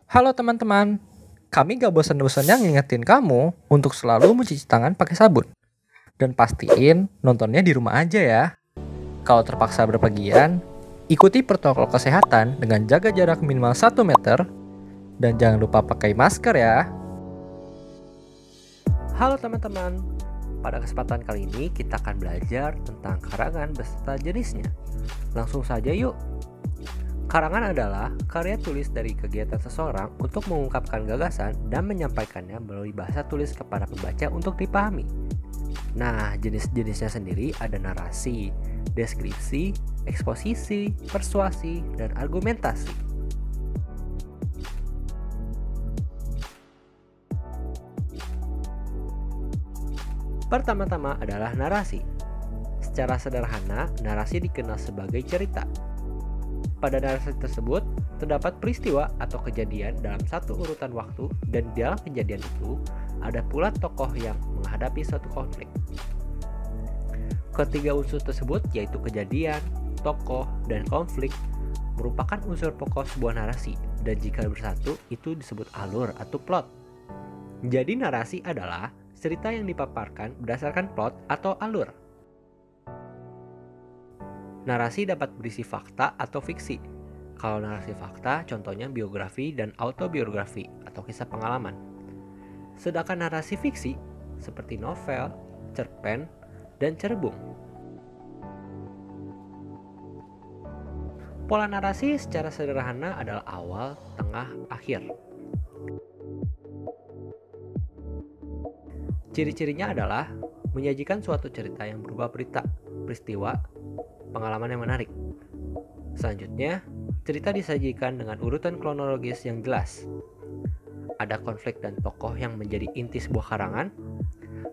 Halo teman-teman, kami gak bosan-bosannya ngingetin kamu untuk selalu mencuci tangan pakai sabun. Dan pastiin nontonnya di rumah aja ya. Kalau terpaksa berpergian, ikuti protokol kesehatan dengan jaga jarak minimal 1 meter dan jangan lupa pakai masker ya. Halo teman-teman, pada kesempatan kali ini kita akan belajar tentang karangan beserta jenisnya. Langsung saja yuk. Karangan adalah karya tulis dari kegiatan seseorang untuk mengungkapkan gagasan dan menyampaikannya melalui bahasa tulis kepada pembaca untuk dipahami. Nah, jenis-jenisnya sendiri ada narasi, deskripsi, eksposisi, persuasi, dan argumentasi. Pertama-tama adalah narasi. Secara sederhana, narasi dikenal sebagai cerita. Pada narasi tersebut, terdapat peristiwa atau kejadian dalam satu urutan waktu dan di dalam kejadian itu ada pula tokoh yang menghadapi suatu konflik. Ketiga unsur tersebut yaitu kejadian, tokoh, dan konflik merupakan unsur pokok sebuah narasi dan jika bersatu itu disebut alur atau plot. Jadi narasi adalah cerita yang dipaparkan berdasarkan plot atau alur. Narasi dapat berisi fakta atau fiksi. Kalau narasi fakta, contohnya biografi dan autobiografi atau kisah pengalaman. Sedangkan narasi fiksi, seperti novel, cerpen, dan cerbung. Pola narasi secara sederhana adalah awal, tengah, akhir. Ciri-cirinya adalah menyajikan suatu cerita yang berupa berita, peristiwa, pengalaman yang menarik. Selanjutnya, cerita disajikan dengan urutan kronologis yang jelas. Ada konflik dan tokoh yang menjadi inti sebuah karangan,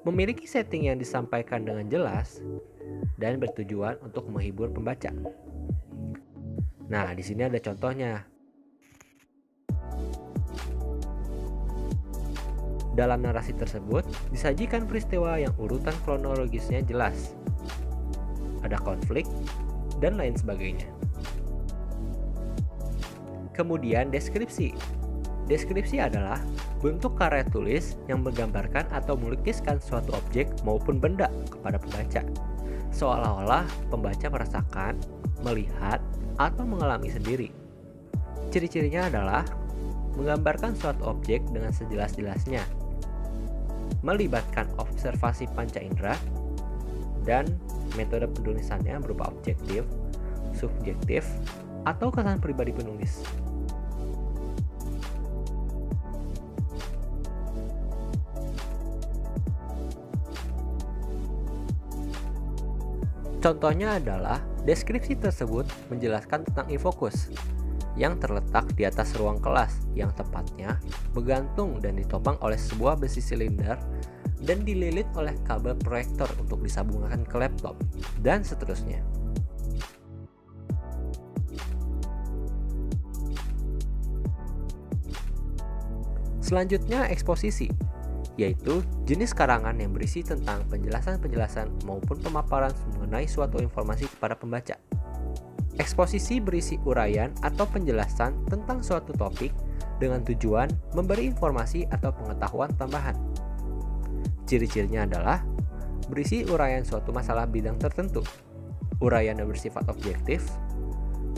memiliki setting yang disampaikan dengan jelas, dan bertujuan untuk menghibur pembaca. Nah, di sini ada contohnya. Dalam narasi tersebut, disajikan peristiwa yang urutan kronologisnya jelas. Ada konflik, dan lain sebagainya. Kemudian deskripsi. Deskripsi adalah bentuk karya tulis yang menggambarkan atau melukiskan suatu objek maupun benda kepada pembaca. Seolah-olah pembaca merasakan, melihat, atau mengalami sendiri. Ciri-cirinya adalah menggambarkan suatu objek dengan sejelas-jelasnya, melibatkan observasi panca indera, dan metode penulisannya berupa objektif, subjektif, atau kesan pribadi penulis. Contohnya adalah deskripsi tersebut menjelaskan tentang e-focus yang terletak di atas ruang kelas yang tepatnya bergantung dan ditopang oleh sebuah besi silinder dan dililit oleh kabel proyektor untuk disambungkan ke laptop, dan seterusnya. Selanjutnya eksposisi, yaitu jenis karangan yang berisi tentang penjelasan-penjelasan maupun pemaparan mengenai suatu informasi kepada pembaca. Eksposisi berisi uraian atau penjelasan tentang suatu topik dengan tujuan memberi informasi atau pengetahuan tambahan. Ciri-cirinya adalah berisi uraian suatu masalah bidang tertentu. Uraian yang bersifat objektif,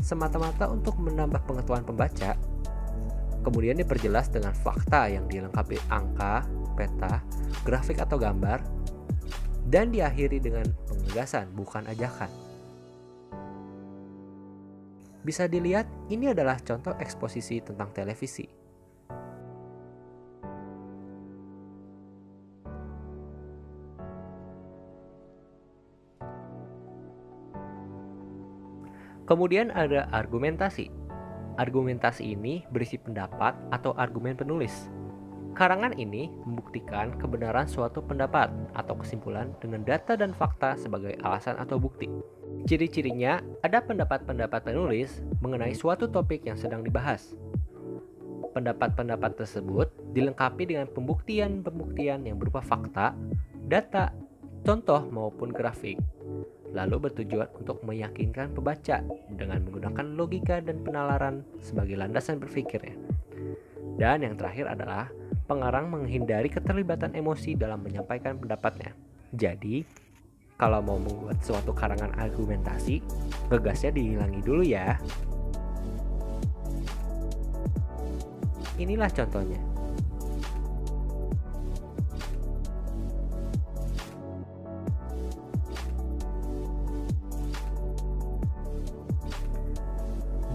semata-mata untuk menambah pengetahuan pembaca. Kemudian diperjelas dengan fakta yang dilengkapi angka, peta, grafik atau gambar, dan diakhiri dengan penegasan bukan ajakan. Bisa dilihat, ini adalah contoh eksposisi tentang televisi. Kemudian ada argumentasi. Argumentasi ini berisi pendapat atau argumen penulis. Karangan ini membuktikan kebenaran suatu pendapat atau kesimpulan dengan data dan fakta sebagai alasan atau bukti. Ciri-cirinya ada pendapat-pendapat penulis mengenai suatu topik yang sedang dibahas. Pendapat-pendapat tersebut dilengkapi dengan pembuktian-pembuktian yang berupa fakta, data, contoh maupun grafik. Lalu bertujuan untuk meyakinkan pembaca dengan menggunakan logika dan penalaran sebagai landasan berpikirnya. Dan yang terakhir adalah pengarang menghindari keterlibatan emosi dalam menyampaikan pendapatnya. Jadi, kalau mau membuat suatu karangan argumentasi, ngegasnya dihilangi dulu ya. Inilah contohnya.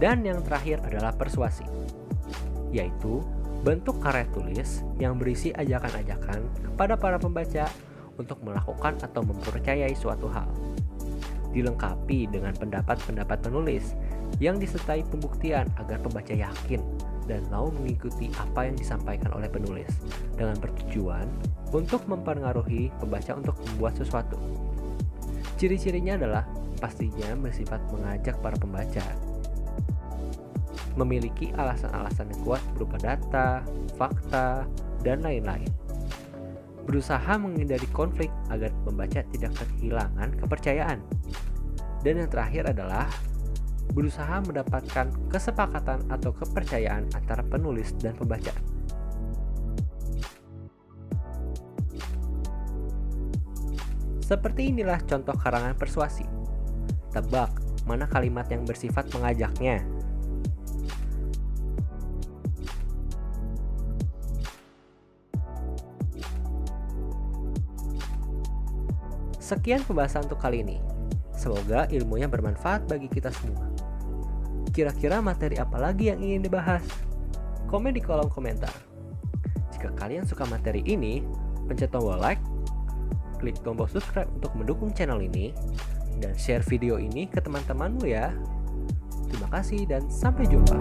Dan yang terakhir adalah persuasi, yaitu bentuk karya tulis yang berisi ajakan-ajakan kepada para pembaca untuk melakukan atau mempercayai suatu hal. Dilengkapi dengan pendapat-pendapat penulis yang disertai pembuktian agar pembaca yakin dan mau mengikuti apa yang disampaikan oleh penulis dengan bertujuan untuk mempengaruhi pembaca untuk membuat sesuatu. Ciri-cirinya adalah pastinya bersifat mengajak para pembaca, memiliki alasan-alasan yang kuat berupa data, fakta, dan lain-lain. Berusaha menghindari konflik agar pembaca tidak kehilangan kepercayaan. Dan yang terakhir adalah berusaha mendapatkan kesepakatan atau kepercayaan antara penulis dan pembaca. Seperti inilah contoh karangan persuasi. Tebak, mana kalimat yang bersifat mengajaknya? Sekian pembahasan untuk kali ini. Semoga ilmunya bermanfaat bagi kita semua. Kira-kira materi apa lagi yang ingin dibahas? Komen di kolom komentar. Jika kalian suka materi ini, pencet tombol like, klik tombol subscribe untuk mendukung channel ini, dan share video ini ke teman-temanmu ya. Terima kasih dan sampai jumpa.